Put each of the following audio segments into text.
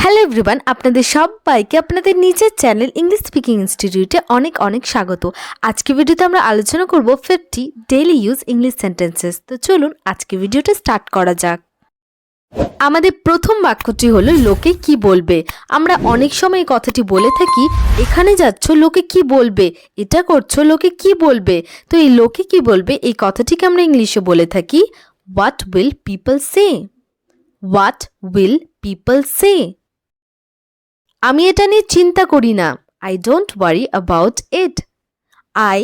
Hello everyone, আপনাদের সবাইকে আপনাদের নিজের চ্যানেল ইংলিশ স্পিকিং ইনস্টিটিউটে অনেক অনেক স্বাগত। আজকে ভিডিওতে আমরা আলোচনা করব 50 ডেইলি ইউজ ইংলিশ সেন্টেন্সেস। তো চলুন আজকে ভিডিওটা স্টার্ট করা যাক। আমাদের প্রথম বাক্যটি হলো লোকে কি বলবে। আমরা অনেক সময় এই কথাটি বলে থাকি, এখানে যাচ্ছ লোকে কি বলবে, এটা করছো লোকে কি বলবে। তো এই লোকে কি বলবে এই কথাটিকে আমরা ইংলিশে বলে থাকি what will people say. What will people say. আমি এটা নিয়ে চিন্তা করি না। I don't worry about it. I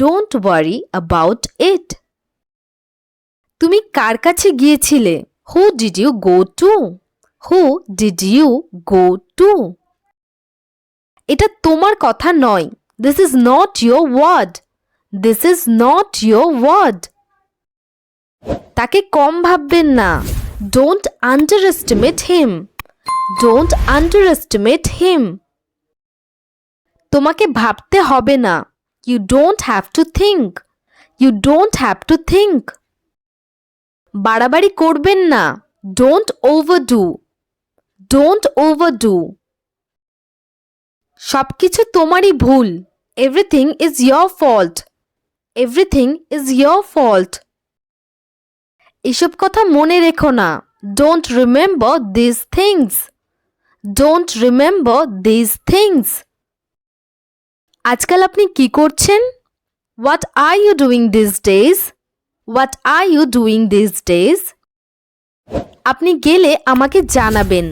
don't worry about it. তুমি কার কাছে গিয়েছিলে? Who did you go to? Who did you go to? এটা তোমার কথা নয়। This is not your word. This is not your word. তাকে কম ভাববেন না। Don't underestimate him. Don't underestimate him. তোমাকে ভাবতে হবে না। You don't have to think. You don't have to think. বাড়াবাড়ি করবেন না। Don't overdo. Don't overdo. সবকিছু তোমারই ভুল। Everything is your fault. Everything is your fault. এসব কথা মনে রেখো না। Don't remember these things. Don't remember these things. আজকাল আপনি কি করছেন? What are you doing these days? What are you doing these days? আপনি গেলে আমাকে জানাবেন।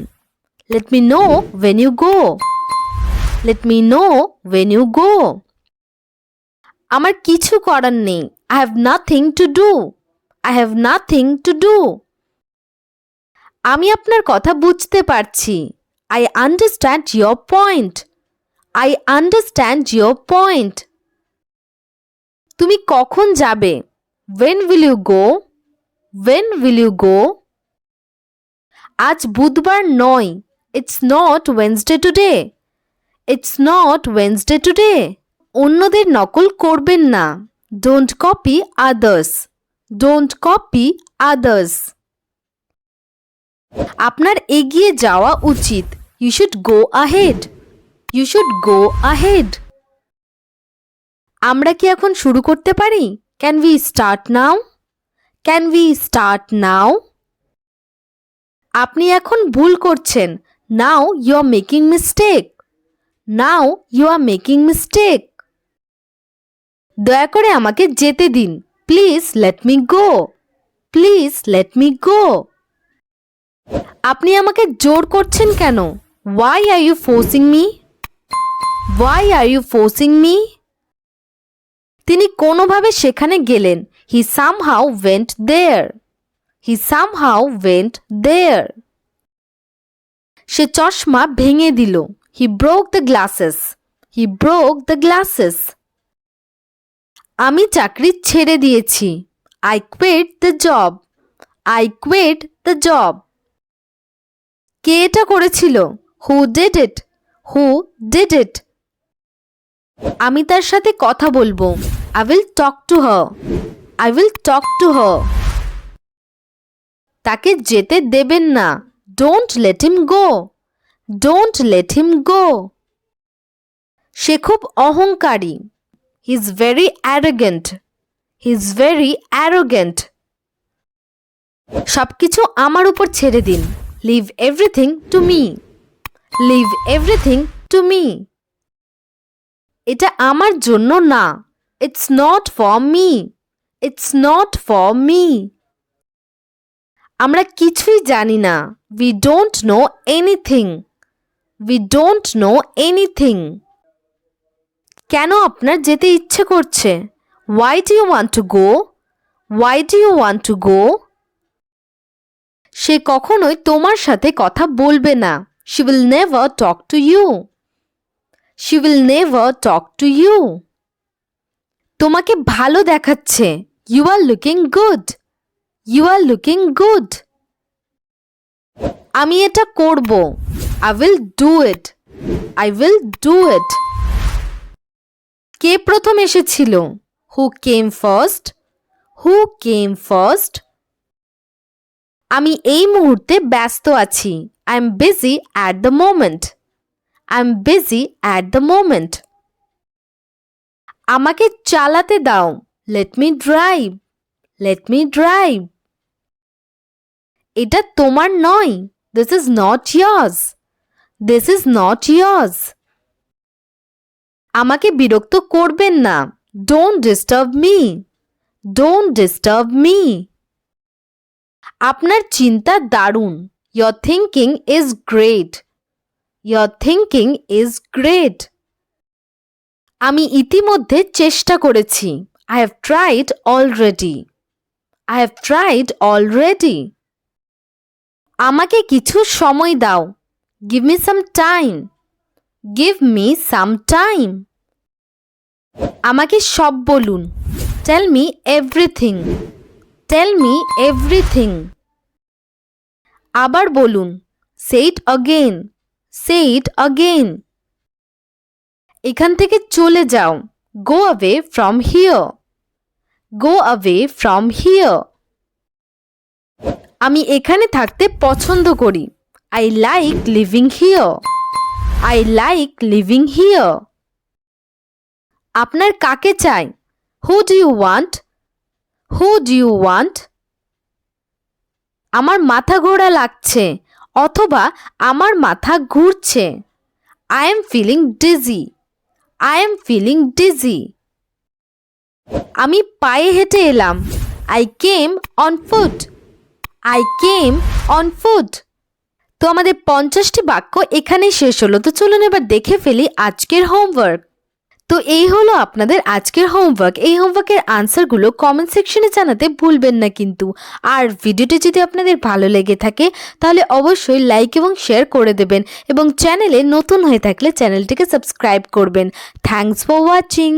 Let me know when you go. Let me know when you go. আমার কিছু করার নেই। I have nothing to do. I have nothing to do. আমি আপনার কথা বুঝতে পারছি। I understand your point. I understand your point. তুমি কখন যাবে? When will you go? When will you go? আজ বুধবার নয়। It's not Wednesday today. It's not Wednesday today. অন্যদের নকল করবেন না। Don't copy others. Don't copy others. আপনার এগিয়ে যাওয়া উচিত। You should go ahead. You should go ahead. আমরা কি এখন শুরু করতে পারি? Can we start now? Can we start now? আপনি এখন ভুল করছেন। Now you are making mistake. Now you are making mistake. দয়া করে আমাকে যেতে দিন। Please let me go. Please let me go. আপনি আমাকে জোর করছেন কেন? Why are you forcing me? Why are you forcing me? তিনি কোনোভাবে সেখানে গেলেন। He somehow went there. He somehow went there. সে চশমা ভেঙে দিল। He broke the glasses. He broke the glasses. আমি চাকরি ছেড়ে দিয়েছি। I quit the job. I quit the job. কে এটা করেছিল? Who did it? Who did it? আমি তার সাথে কথা বলবো। I will talk to her. I will talk to her. তাকে যেতে দেবেন না। Don't let him go. Don't let him go. সে খুব অহংকারী। He is very arrogant. He is very arrogant. সবকিছু আমার উপর ছেড়ে দিন। Leave everything to me. Leave everything to me. এটা আমার জন্য না। It's not for me. It's not for me. আমরা কিছুই জানি না। We don't know anything. We don't know anything. কেন আপনার যেতে ইচ্ছে করছে? Why do you want to go? Why do you want to go? সে কখনোই তোমার সাথে কথা বলবে না। She will never talk to you. She will never talk to you. তোমাকে ভালো দেখাচ্ছে। You are looking good. You are looking good. আমি এটা করব। I will do it. I will do it. কে প্রথম এসেছিল? Who came first? Who came first? আমি এই মুহূর্তে ব্যস্ত আছি। I am busy at the moment. I am busy at the moment. আমাকে চালাতে দাও। Let me drive. Let me drive. এটা তোমার নয়। This is not years. This is not years. আমাকে বিরক্ত করবেন না। Don't disturb me. Don't disturb me. আপনার চিন্তা দারুণ। Your thinking is great. Your thinking is great. আমি ইতিমধ্যে চেষ্টা করেছি। I have tried already. I have tried already. আমাকে কিছু সময় দাও। Give me some time. Give me some time. আমাকে সব বলুন। Tell me everything. Tell me everything. আবার বলুন। Say it again. Say it again. এখান থেকে চলে যাও। Go away from here. Go away from here. আমি এখানে থাকতে পছন্দ করি। I like living here. I like living here. আপনার কাকে চাই? Who do you want? Who do you want? আমার মাথা ঘোরা লাগছে অথবা আমার মাথা ঘুরছে। I am feeling dizzy. I am feeling dizzy. আমি পায়ে হেঁটে এলাম। I came on foot. I came on foot. তো আমাদের 50টি বাক্য এখানেই শেষ হলো। তো চলুন এবার দেখে ফেলি আজকের হোমওয়ার্ক। তো এই হলো আপনাদের আজকের হোমওয়ার্ক। এই হোমওয়ার্কের আনসারগুলো কমেন্ট সেকশনে জানাতে ভুলবেন না কিন্তু। আর ভিডিওটি যদি আপনাদের ভালো লেগে থাকে তাহলে অবশ্যই লাইক এবং শেয়ার করে দেবেন এবং চ্যানেলে নতুন হয়ে থাকলে চ্যানেলটিকে সাবস্ক্রাইব করবেন। Thanks for watching.